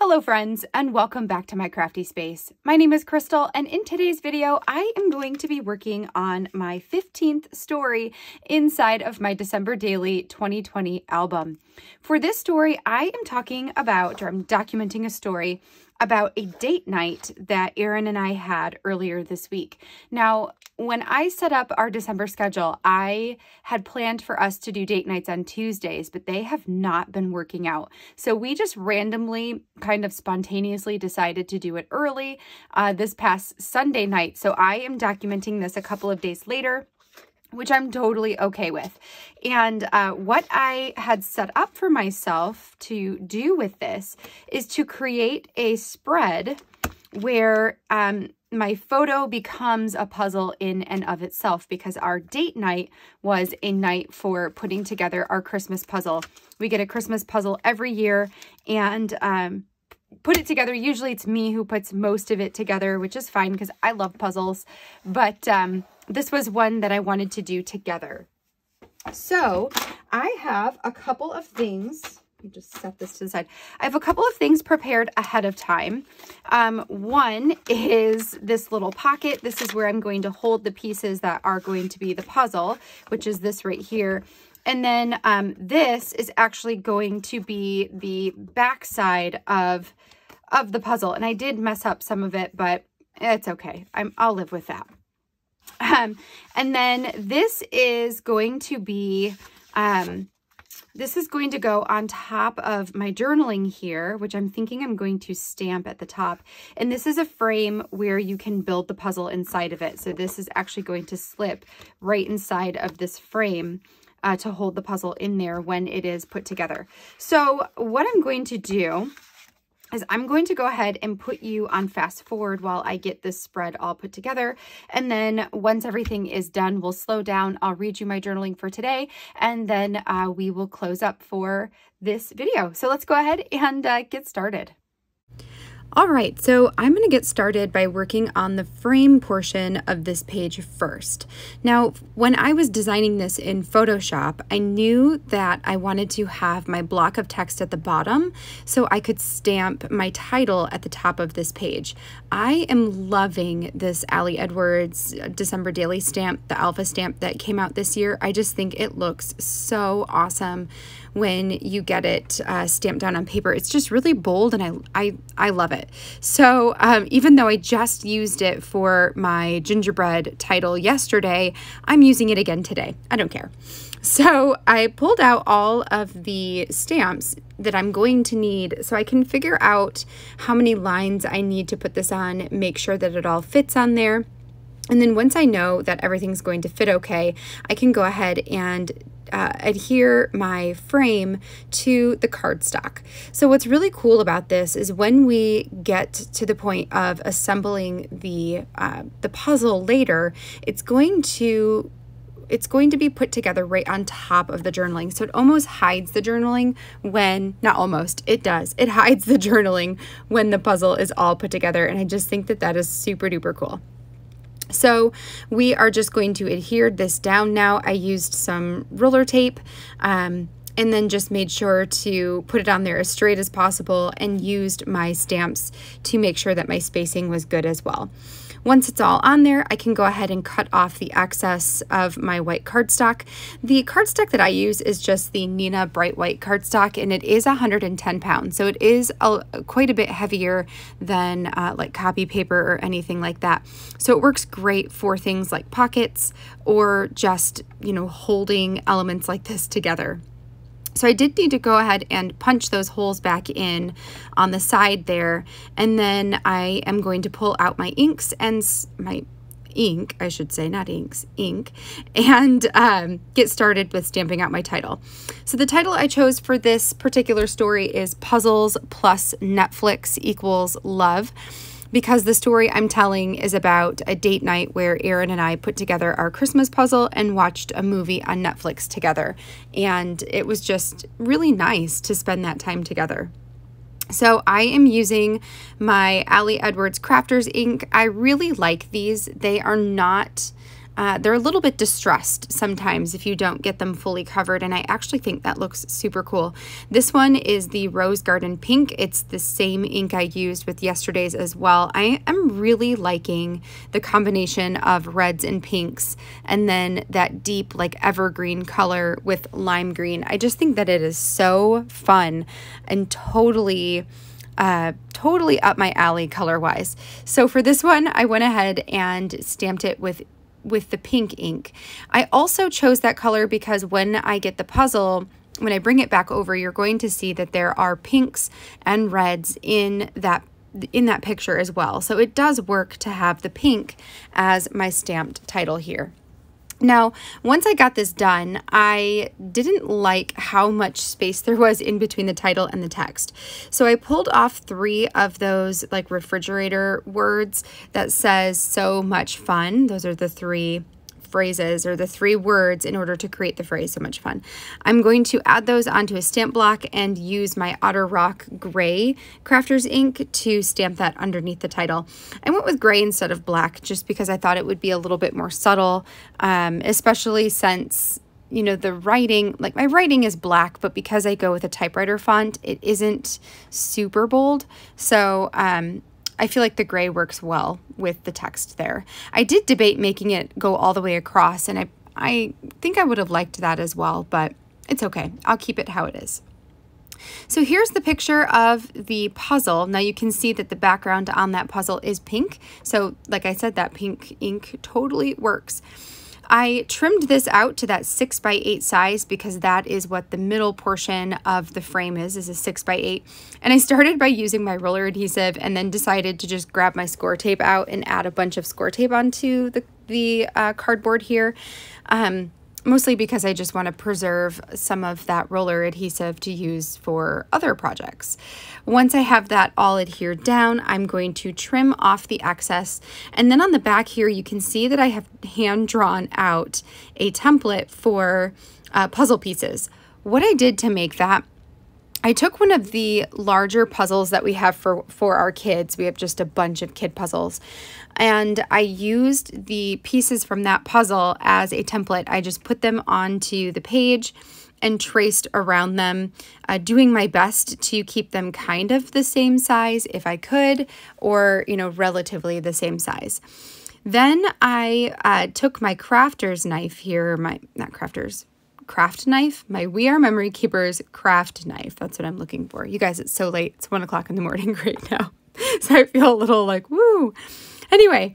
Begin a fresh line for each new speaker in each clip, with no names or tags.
Hello friends, and welcome back to my crafty space. My name is Crystal, and in today's video, I am going to be working on my 15th story inside of my December Daily 2020 album. For this story, I am talking about, or I'm documenting a story about a date night that Aaron and I had earlier this week. Now, when I set up our December schedule, I had planned for us to do date nights on Tuesdays, but they have not been working out. So we just randomly, kind of spontaneously decided to do it early this past Sunday night. So I am documenting this a couple of days later, which I'm totally okay with. And what I had set up for myself to do with this is to create a spread where my photo becomes a puzzle in and of itself, because our date night was a night for putting together our Christmas puzzle. We get a Christmas puzzle every year and put it together. Usually it's me who puts most of it together, which is fine because I love puzzles. But this was one that I wanted to do together. So I have a couple of things. Let me just set this to the side. I have a couple of things prepared ahead of time. One is this little pocket. This is where I'm going to hold the pieces that are going to be the puzzle, which is this right here. And then this is actually going to be the back side of the puzzle. And I did mess up some of it, but it's okay. I'll live with that. And then this is going to be, this is going to go on top of my journaling here, which I'm thinking I'm going to stamp at the top. And this is a frame where you can build the puzzle inside of it. So this is actually going to slip right inside of this frame to hold the puzzle in there when it is put together. So what I'm going to do is I'm going to go ahead and put you on fast forward while I get this spread all put together. And then once everything is done, we'll slow down. I'll read you my journaling for today, and then we will close up for this video. So let's go ahead and get started. All right, so I'm going to get started by working on the frame portion of this page first. Now, when I was designing this in Photoshop, I knew that I wanted to have my block of text at the bottom so I could stamp my title at the top of this page. I am loving this Ali Edwards December Daily stamp, the alpha stamp that came out this year. I just think it looks so awesome when you get it stamped down on paper. It's just really bold, and I love it. So even though I just used it for my gingerbread title yesterday, I'm using it again today. I don't care. So I pulled out all of the stamps that I'm going to need so I can figure out how many lines I need to put this on, make sure that it all fits on there. And then once I know that everything's going to fit okay, I can go ahead and adhere my frame to the cardstock. So what's really cool about this is when we get to the point of assembling the puzzle later, it's going to be put together right on top of the journaling. So it almost hides the journaling when, not almost, it does. It hides the journaling when the puzzle is all put together. And I just think that that is super duper cool. So we are just going to adhere this down now. I used some roller tape and then just made sure to put it on there as straight as possible and used my stamps to make sure that my spacing was good as well. Once it's all on there, I can go ahead and cut off the excess of my white cardstock. The cardstock that I use is just the Nina Bright White cardstock, and it is 110 pounds. So it is quite a bit heavier than like copy paper or anything like that. So it works great for things like pockets or just, you know, holding elements like this together. So I did need to go ahead and punch those holes back in on the side there. And then I am going to pull out my inks and my ink, I should say, not inks, ink, and get started with stamping out my title. So the title I chose for this particular story is Puzzles plus Netflix equals Love, because the story I'm telling is about a date night where Aaron and I put together our Christmas puzzle and watched a movie on Netflix together. And it was just really nice to spend that time together. So I am using my Ali Edwards Crafters ink. I really like these. They are not they're a little bit distressed sometimes if you don't get them fully covered, and I actually think that looks super cool. This one is the Rose Garden Pink. It's the same ink I used with yesterday's as well. I am really liking the combination of reds and pinks, and then that deep like evergreen color with lime green. I just think that it is so fun and totally up my alley color-wise. So for this one, I went ahead and stamped it with the pink ink. I also chose that color because when I get the puzzle, when I bring it back over, you're going to see that there are pinks and reds in that picture as well. So it does work to have the pink as my stamped title here. Now, once I got this done, I didn't like how much space there was in between the title and the text. So I pulled off 3 of those like refrigerator words that says "so much fun." Those are the 3 phrases or the 3 words in order to create the phrase "so much fun." I'm going to add those onto a stamp block and use my Otter Rock gray crafter's ink to stamp that underneath the title. I went with gray instead of black just because I thought it would be a little bit more subtle, especially since, you know, the writing, like my writing is black, but because I go with a typewriter font, it isn't super bold. So I feel like the gray works well with the text there. I did debate making it go all the way across, and I think I would have liked that as well, but it's okay. I'll keep it how it is. So here's the picture of the puzzle. Now you can see that the background on that puzzle is pink. So like I said, that pink ink totally works. I trimmed this out to that 6x8 size because that is what the middle portion of the frame is a 6x8. And I started by using my roller adhesive and then decided to just grab my score tape out and add a bunch of score tape onto the cardboard here. Mostly because I just want to preserve some of that roller adhesive to use for other projects. Once I have that all adhered down, I'm going to trim off the excess. And then on the back here, you can see that I have hand drawn out a template for puzzle pieces. What I did to make that, I took one of the larger puzzles that we have for our kids. We have just a bunch of kid puzzles. And I used the pieces from that puzzle as a template. I just put them onto the page and traced around them, doing my best to keep them kind of the same size if I could, or, you know, relatively the same size. Then I took my crafter's knife here, craft knife, my We Are Memory Keepers craft knife. That's what I'm looking for. You guys, it's so late. It's 1 o'clock in the morning right now. So I feel a little like, woo. Anyway,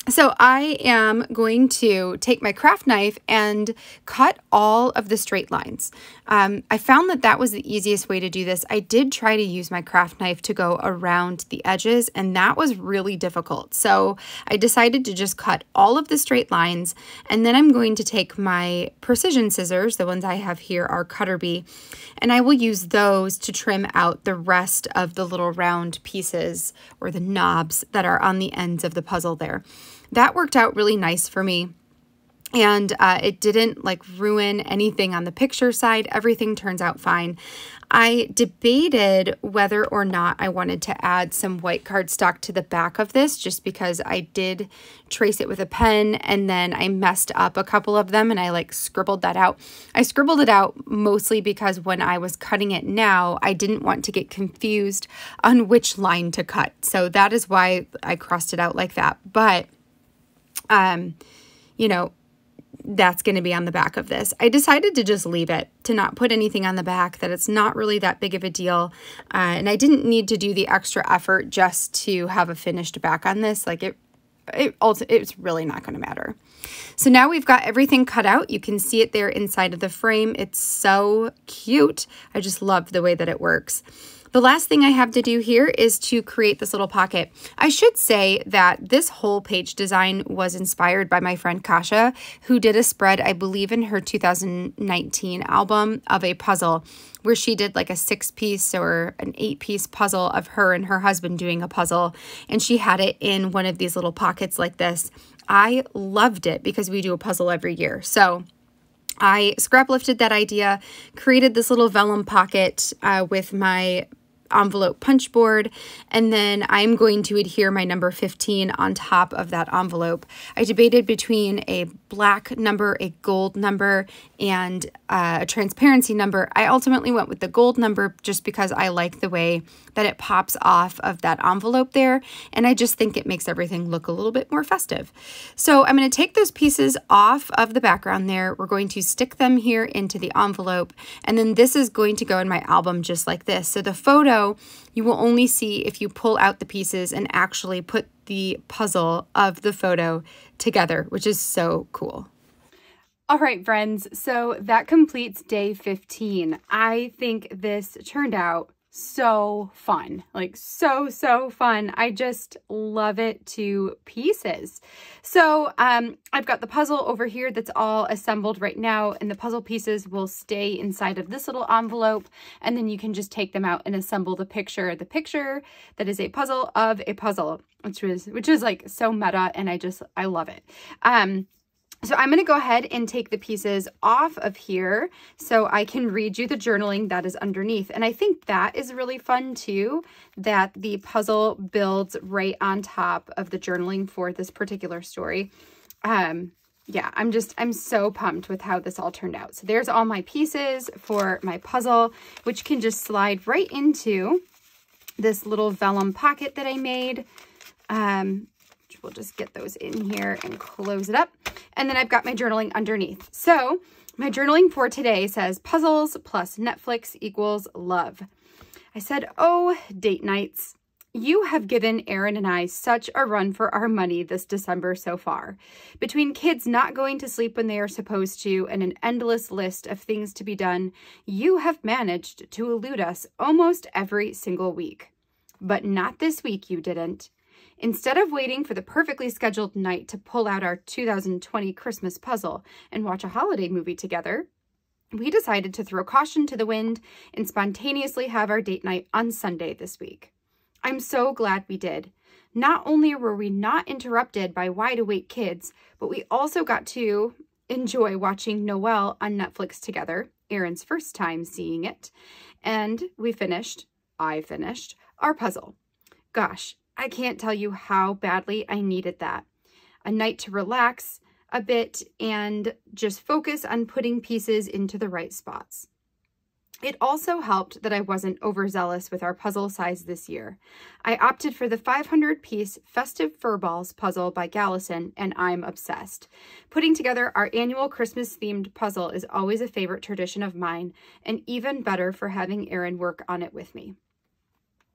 so I am going to take my craft knife and cut all of the straight lines. I found that that was the easiest way to do this. I did try to use my craft knife to go around the edges, and that was really difficult. So I decided to just cut all of the straight lines, and then I'm going to take my precision scissors, the ones I have here are Cutter Bee, and I will use those to trim out the rest of the little round pieces or the knobs that are on the ends of the puzzle there. That worked out really nice for me, and it didn't like ruin anything on the picture side. Everything turns out fine. I debated whether or not I wanted to add some white cardstock to the back of this, just because I did trace it with a pen and then I messed up a couple of them and I like scribbled that out. I scribbled it out mostly because when I was cutting it now, I didn't want to get confused on which line to cut. So that is why I crossed it out like that. But you know, that's going to be on the back of this. I decided to just leave it, to not put anything on the back, that it's not really that big of a deal. And I didn't need to do the extra effort just to have a finished back on this. Like it's really not going to matter. So now we've got everything cut out. You can see it there inside of the frame. It's so cute. I just love the way that it works. The last thing I have to do here is to create this little pocket. I should say that this whole page design was inspired by my friend Kasha, who did a spread, I believe in her 2019 album, of a puzzle where she did like a 6-piece or an 8-piece puzzle of her and her husband doing a puzzle. And she had it in one of these little pockets like this. I loved it because we do a puzzle every year. So I scrap lifted that idea, created this little vellum pocket with my envelope punch board, and then I'm going to adhere my number 15 on top of that envelope. I debated between a black number, a gold number, and a transparency number. I ultimately went with the gold number just because I like the way that it pops off of that envelope there, and I just think it makes everything look a little bit more festive. So I'm going to take those pieces off of the background there. We're going to stick them here into the envelope, and then this is going to go in my album just like this. So the photo you will only see if you pull out the pieces and actually put the puzzle of the photo together, which is so cool. All right, friends, so that completes day 15. I think this turned out so fun, like so fun. I just love it to pieces. So I've got the puzzle over here that's all assembled right now, and the puzzle pieces will stay inside of this little envelope, and then you can just take them out and assemble the picture that is a puzzle of a puzzle, which is like so meta, and I love it. So I'm going to go ahead and take the pieces off of here so I can read you the journaling that is underneath. And I think that is really fun too, that the puzzle builds right on top of the journaling for this particular story. Yeah, I'm so pumped with how this all turned out. So there's all my pieces for my puzzle, which can just slide right into this little vellum pocket that I made. We'll just get those in here and close it up. And then I've got my journaling underneath. So my journaling for today says puzzles plus Netflix equals love. I said, oh, date nights. You have given Aaron and I such a run for our money this December so far. Between kids not going to sleep when they are supposed to and an endless list of things to be done, you have managed to elude us almost every single week. But not this week, you didn't. Instead of waiting for the perfectly scheduled night to pull out our 2020 Christmas puzzle and watch a holiday movie together, we decided to throw caution to the wind and spontaneously have our date night on Sunday this week. I'm so glad we did. Not only were we not interrupted by wide-awake kids, but we also got to enjoy watching Noelle on Netflix together, Aaron's first time seeing it, and I finished, our puzzle. Gosh, I can't tell you how badly I needed that. A night to relax a bit and just focus on putting pieces into the right spots. It also helped that I wasn't overzealous with our puzzle size this year. I opted for the 500-piece Festive Furballs puzzle by Gallison, and I'm obsessed. Putting together our annual Christmas-themed puzzle is always a favorite tradition of mine, and even better for having Aaron work on it with me.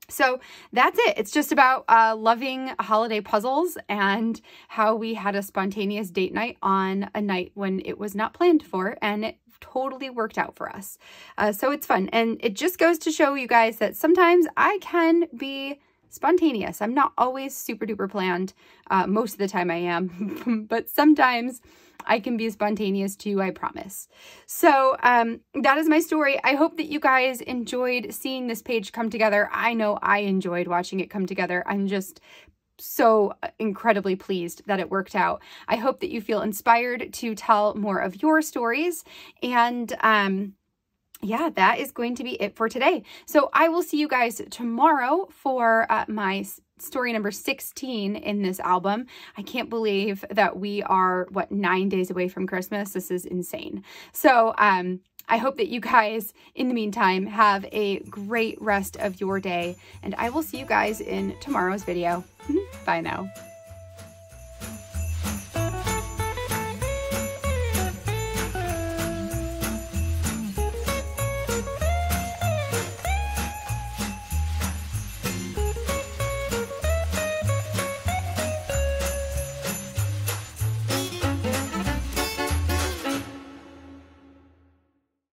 So that's it. It's just about loving holiday puzzles and how we had a spontaneous date night on a night when it was not planned for, and it totally worked out for us. So it's fun. And it just goes to show you guys that sometimes I can be spontaneous. I'm not always super duper planned. Most of the time I am, but sometimes I can be spontaneous too, I promise. So that is my story. I hope that you guys enjoyed seeing this page come together. I know I enjoyed watching it come together. I'm just so incredibly pleased that it worked out. I hope that you feel inspired to tell more of your stories. And yeah, that is going to be it for today. So I will see you guys tomorrow for my story number 16 in this album. I can't believe that we are, 9 days away from Christmas. This is insane. So I hope that you guys, in the meantime, have a great rest of your day, and I will see you guys in tomorrow's video. Bye now.